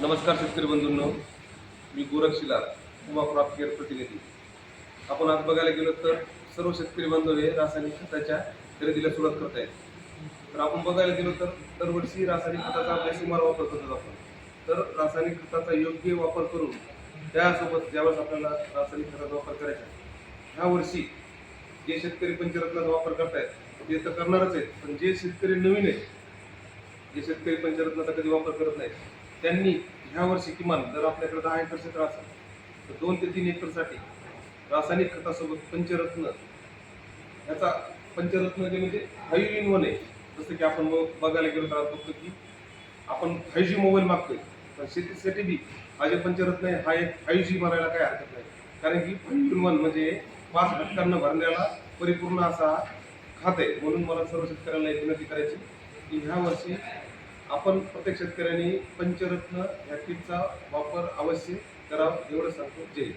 नमस्कार शेतकरी बंधूंनो, मी Gorakh शिलार, Uma crop care प्रतिनिधी. आपण आज बघायला गेलो तर सर्व शेतकरी बांधव हे रासायनिक खताच्या खरेदीला सुरुवात करत आहेत. तर आपण बघायला गेलो तर दरवर्षी रासायनिक खताचा बेसुमार वापर करतो आपण. तर रासायनिक खताचा योग्य वापर करून त्यासोबत ज्यावेळेस आपल्याला रासायनिक खताचा वापर करायचा, ह्या वर्षी जे शेतकरी पंचरत्नाचा वापर करतायत ते तर करणारच आहेत, पण जे शेतकरी नवीन आहेत, जे शेतकरी पंचरत्नाचा कधी वापर करत नाहीत, त्यांनी ह्या वर्षी किमान जर आपल्याकडे 10 एकर क्षेत्र असेल तर 2 ते 3 एकरसाठी रासायनिक खतासोबत पंचरत्न ह्याचा पंचरत्न जे म्हणजे 5 in 1 आहे. जसं की आपण बघायला गेलो तर बघतो की आपण 5G मोबाईल मागतोय, पण शेतीसाठी बी हा जे पंचरत्न आहे हा एक 5G मारायला काही हरकत नाही. कारण की 5 in 1 म्हणजे 5 घटकांना भरण्याला परिपूर्ण असा हा खात आहे. म्हणून मला सर्व शेतकऱ्यांना एक विनंती करायची की ह्या वर्षी आपण प्रत्येक शेतकऱ्यांनी पंचरत्न ह्या किटचा वापर अवश्य करावा, एवढं सांगतो. जय हिंद.